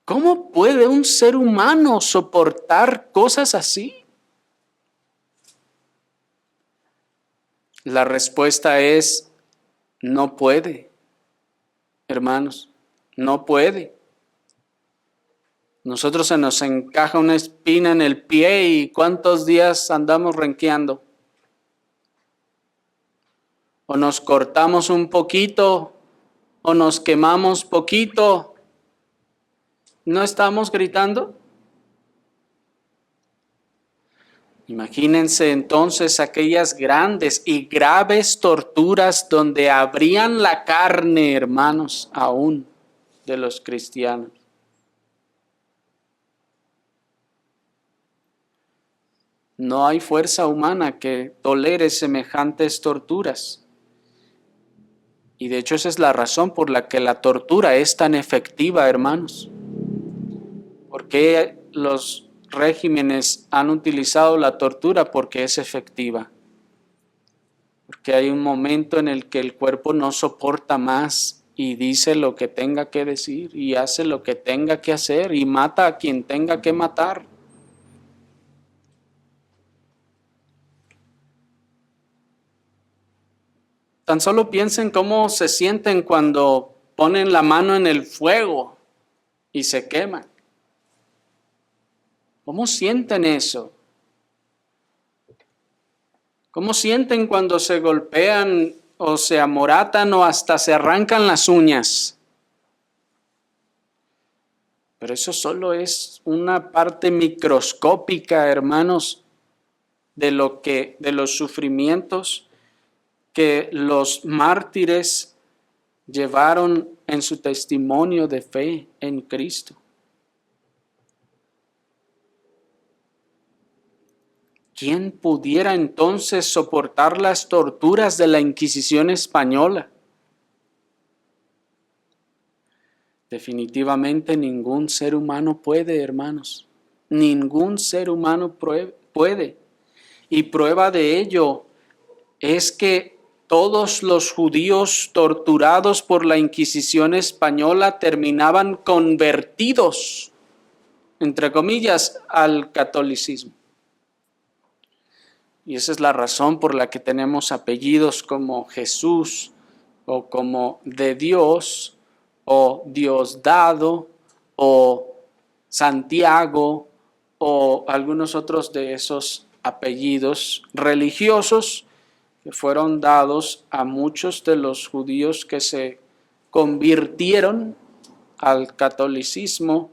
[SPEAKER 1] ¿Cómo puede un ser humano soportar cosas así? La respuesta es, no puede, hermanos, no puede. Nosotros se nos encaja una espina en el pie y ¿cuántos días andamos renqueando? O nos cortamos un poquito, o nos quemamos poquito. ¿No estamos gritando? Imagínense entonces aquellas grandes y graves torturas donde abrían la carne, hermanos, aún de los cristianos. No hay fuerza humana que tolere semejantes torturas. Y de hecho esa es la razón por la que la tortura es tan efectiva, hermanos. ¿Por qué los regímenes han utilizado la tortura? Porque es efectiva. Porque hay un momento en el que el cuerpo no soporta más y dice lo que tenga que decir y hace lo que tenga que hacer y mata a quien tenga que matar. Tan solo piensen cómo se sienten cuando ponen la mano en el fuego y se queman. ¿Cómo sienten eso? ¿Cómo sienten cuando se golpean o se amoratan o hasta se arrancan las uñas? Pero eso solo es una parte microscópica, hermanos, de los sufrimientos que los mártires llevaron en su testimonio de fe en Cristo. ¿Quién pudiera entonces soportar las torturas de la Inquisición española? Definitivamente ningún ser humano puede, hermanos. Ningún ser humano puede. Y prueba de ello es que todos los judíos torturados por la Inquisición española terminaban convertidos, entre comillas, al catolicismo. Y esa es la razón por la que tenemos apellidos como Jesús o como de Dios o Diosdado o Santiago o algunos otros de esos apellidos religiosos que fueron dados a muchos de los judíos que se convirtieron al catolicismo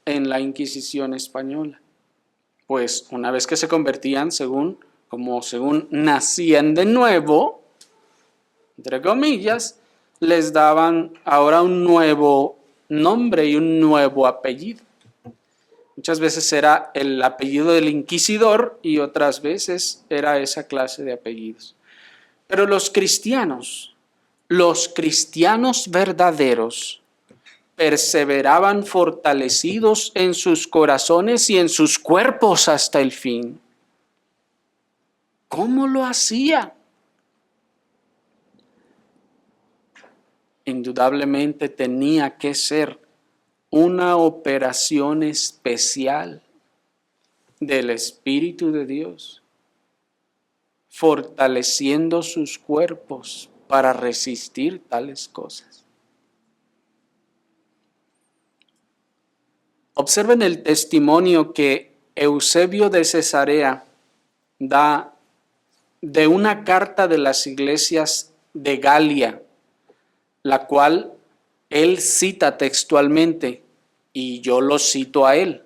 [SPEAKER 1] en la Inquisición española. Pues una vez que se convertían, según nacían de nuevo, entre comillas, les daban ahora un nuevo nombre y un nuevo apellido. Muchas veces era el apellido del inquisidor y otras veces era esa clase de apellidos. Pero los cristianos verdaderos, perseveraban fortalecidos en sus corazones y en sus cuerpos hasta el fin. ¿Cómo lo hacía? Indudablemente tenía que ser una operación especial del Espíritu de Dios, fortaleciendo sus cuerpos para resistir tales cosas. Observen el testimonio que Eusebio de Cesarea da de una carta de las iglesias de Galia, la cual él cita textualmente y yo lo cito a él.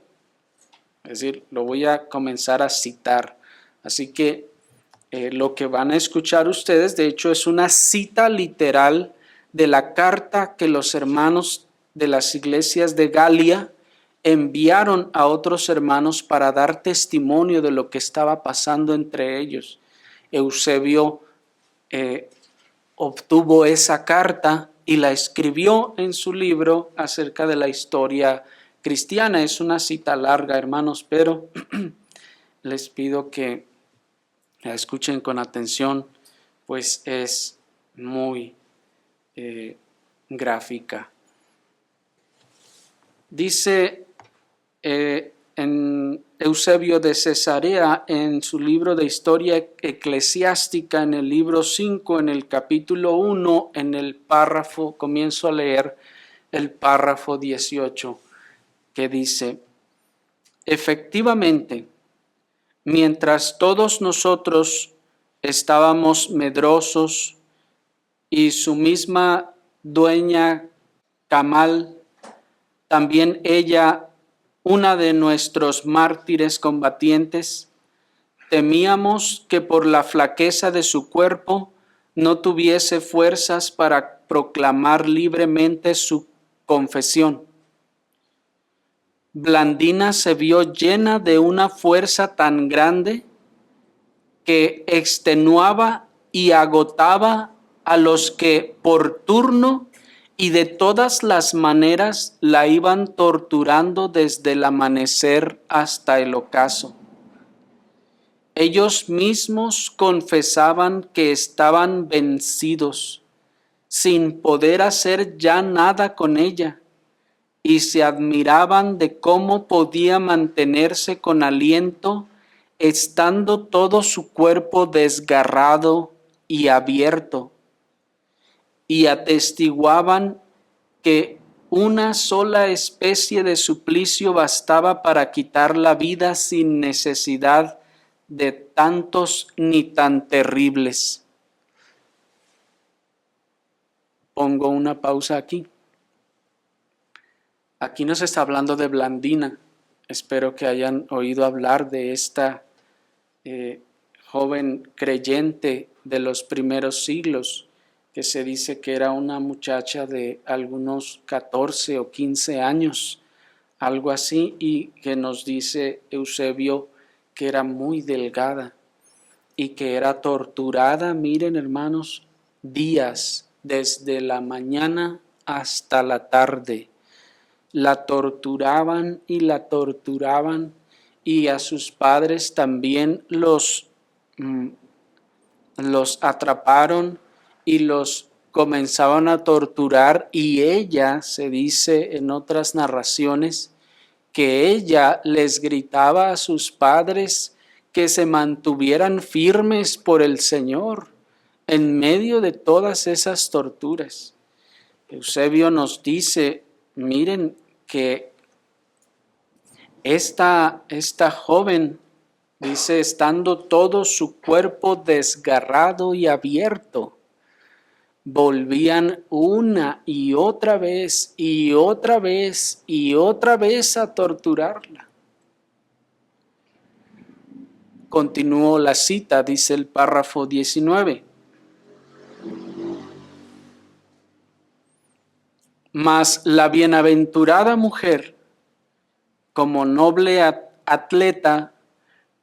[SPEAKER 1] Es decir, lo voy a comenzar a citar. Así que lo que van a escuchar ustedes, de hecho, es una cita literal de la carta que los hermanos de las iglesias de Galia enviaron a otros hermanos para dar testimonio de lo que estaba pasando entre ellos. Eusebio obtuvo esa carta y la escribió en su libro acerca de la historia cristiana. Es una cita larga, hermanos, pero les pido que la escuchen con atención, pues es muy gráfica. Dice en Eusebio de Cesarea, en su libro de Historia Eclesiástica, en el libro 5, en el capítulo 1, en el párrafo, comienzo a leer el párrafo 18, que dice: efectivamente, mientras todos nosotros estábamos medrosos y su misma dueña Camal, también ella, una de nuestros mártires combatientes, temíamos que por la flaqueza de su cuerpo no tuviese fuerzas para proclamar libremente su confesión. Blandina se vio llena de una fuerza tan grande que extenuaba y agotaba a los que por turno y de todas las maneras la iban torturando desde el amanecer hasta el ocaso. Ellos mismos confesaban que estaban vencidos, sin poder hacer ya nada con ella, y se admiraban de cómo podía mantenerse con aliento, estando todo su cuerpo desgarrado y abierto, y atestiguaban que una sola especie de suplicio bastaba para quitar la vida sin necesidad de tantos ni tan terribles. Pongo una pausa aquí. Aquí no se está hablando de Blandina. Espero que hayan oído hablar de esta joven creyente de los primeros siglos, que se dice que era una muchacha de algunos 14 o 15 años, algo así, y que nos dice Eusebio que era muy delgada y que era torturada, miren hermanos, días, desde la mañana hasta la tarde. La torturaban y a sus padres también los atraparon y los comenzaban a torturar, y ella, se dice en otras narraciones, que ella les gritaba a sus padres que se mantuvieran firmes por el Señor en medio de todas esas torturas. Eusebio nos dice, miren que esta joven, dice, estando todo su cuerpo desgarrado y abierto, volvían una y otra vez y otra vez y otra vez a torturarla. Continúo la cita, dice el párrafo 19. Mas la bienaventurada mujer, como noble atleta,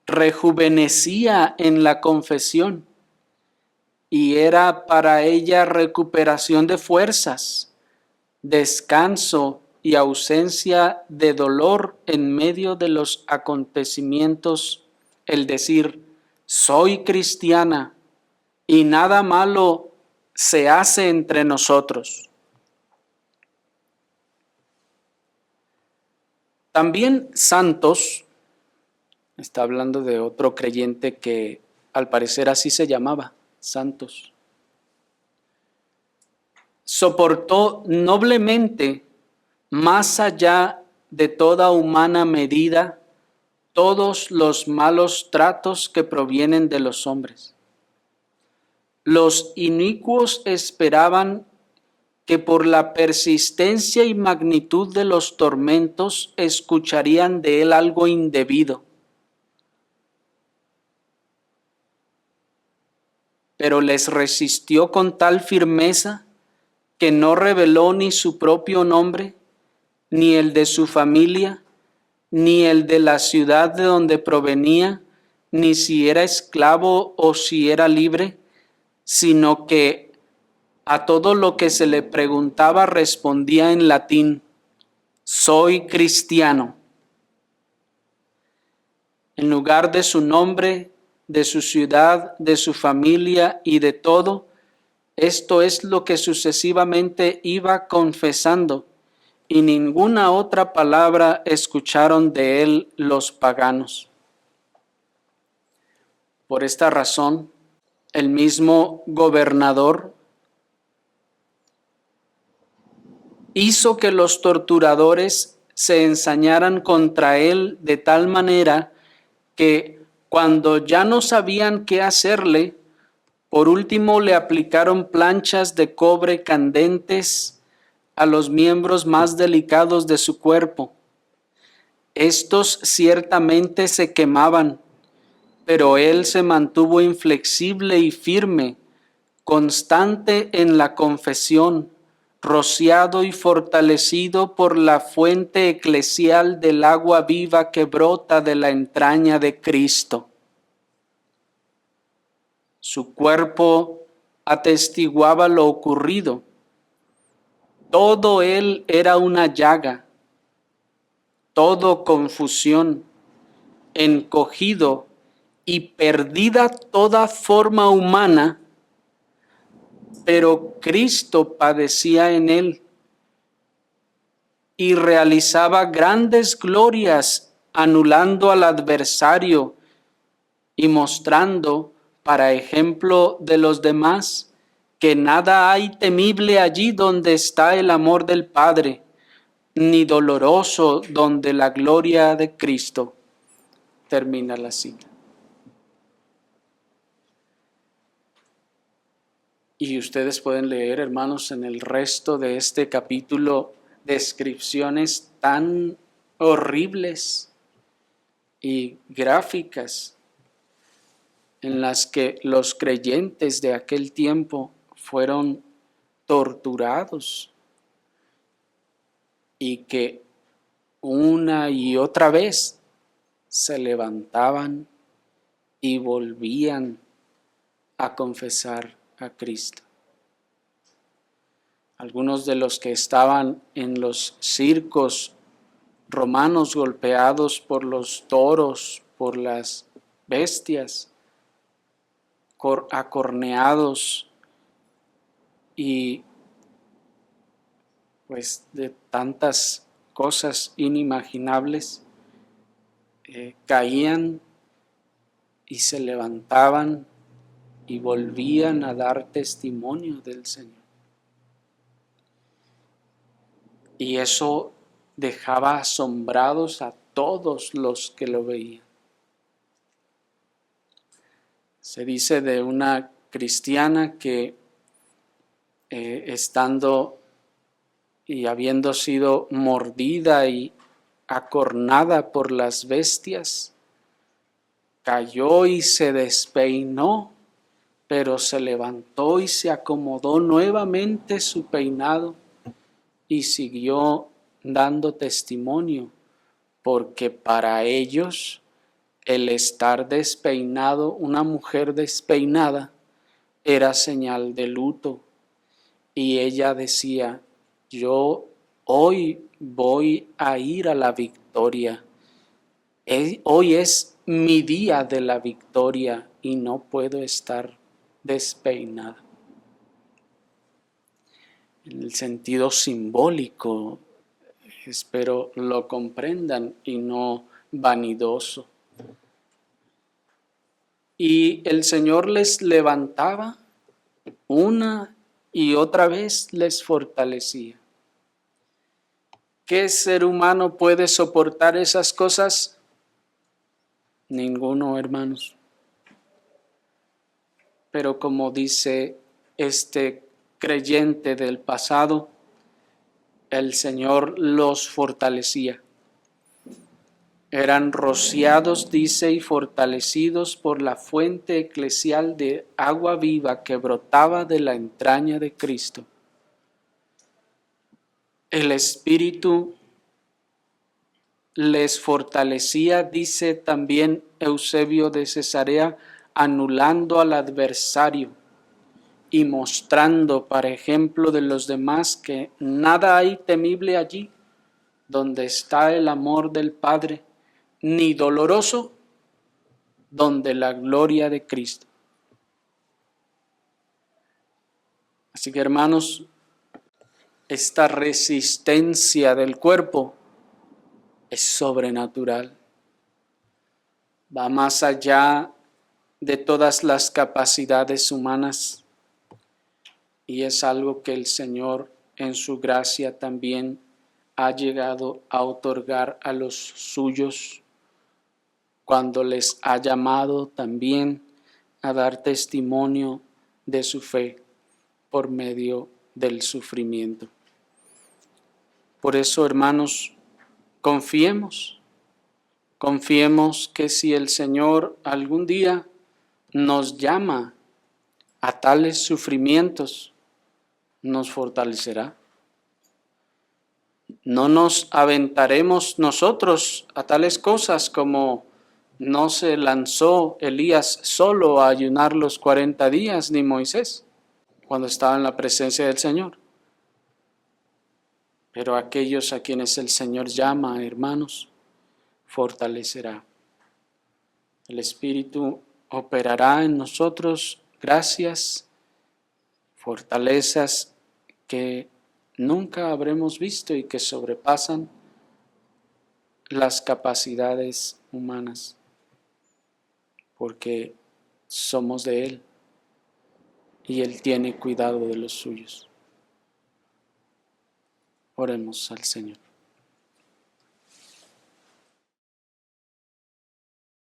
[SPEAKER 1] rejuvenecía en la confesión, y era para ella recuperación de fuerzas, descanso y ausencia de dolor en medio de los acontecimientos, el decir, soy cristiana y nada malo se hace entre nosotros. También Santos, está hablando de otro creyente que al parecer así se llamaba, Santos, soportó noblemente, más allá de toda humana medida, todos los malos tratos que provienen de los hombres. Los inicuos esperaban que por la persistencia y magnitud de los tormentos escucharían de él algo indebido. Pero les resistió con tal firmeza que no reveló ni su propio nombre, ni el de su familia, ni el de la ciudad de donde provenía, ni si era esclavo o si era libre, sino que a todo lo que se le preguntaba respondía en latín, soy cristiano. En lugar de su nombre, de su ciudad, de su familia y de todo, esto es lo que sucesivamente iba confesando, y ninguna otra palabra escucharon de él los paganos. Por esta razón, el mismo gobernador hizo que los torturadores se ensañaran contra él de tal manera que cuando ya no sabían qué hacerle, por último le aplicaron planchas de cobre candentes a los miembros más delicados de su cuerpo. Estos ciertamente se quemaban, pero él se mantuvo inflexible y firme, constante en la confesión, rociado y fortalecido por la fuente eclesial del agua viva que brota de la entraña de Cristo. Su cuerpo atestiguaba lo ocurrido. Todo él era una llaga, todo confusión, encogido y perdida toda forma humana, pero Cristo padecía en él y realizaba grandes glorias, anulando al adversario y mostrando, para ejemplo de los demás, que nada hay temible allí donde está el amor del Padre, ni doloroso donde la gloria de Cristo. Termina la cita. Y ustedes pueden leer, hermanos, en el resto de este capítulo, descripciones tan horribles y gráficas en las que los creyentes de aquel tiempo fueron torturados y que una y otra vez se levantaban y volvían a confesar a Cristo. Algunos de los que estaban en los circos romanos golpeados por los toros, por las bestias, acorneados y pues de tantas cosas inimaginables, caían y se levantaban y volvían a dar testimonio del Señor. Y eso dejaba asombrados a todos los que lo veían. Se dice de una cristiana que estando y habiendo sido mordida y acornada por las bestias, cayó y se despeinó, pero se levantó y se acomodó nuevamente su peinado y siguió dando testimonio, porque para ellos el estar despeinado, una mujer despeinada, era señal de luto. Y ella decía, yo hoy voy a ir a la victoria. Hoy es mi día de la victoria y no puedo estar despeinada. En el sentido simbólico, espero lo comprendan y no vanidoso. Y el Señor les levantaba una y otra vez les fortalecía. ¿Qué ser humano puede soportar esas cosas? Ninguno, hermanos. Pero como dice este creyente del pasado, el Señor los fortalecía. Eran rociados, dice, y fortalecidos por la fuente eclesial de agua viva que brotaba de la entraña de Cristo. El Espíritu les fortalecía, dice también Eusebio de Cesarea, anulando al adversario y mostrando, para ejemplo de los demás, que nada hay temible allí donde está el amor del Padre, ni doloroso donde la gloria de Cristo. Así que, hermanos, esta resistencia del cuerpo es sobrenatural. Va más allá de todas las capacidades humanas y es algo que el Señor en su gracia también ha llegado a otorgar a los suyos cuando les ha llamado también a dar testimonio de su fe por medio del sufrimiento. Por eso, hermanos, confiemos que si el Señor algún día nos llama a tales sufrimientos, nos fortalecerá. No nos aventaremos nosotros a tales cosas como no se lanzó Elías solo a ayunar los 40 días, ni Moisés, cuando estaba en la presencia del Señor. Pero aquellos a quienes el Señor llama, hermanos, fortalecerá. El Espíritu operará en nosotros gracias, fortalezas que nunca habremos visto y que sobrepasan las capacidades humanas, porque somos de Él y Él tiene cuidado de los suyos. Oremos al Señor.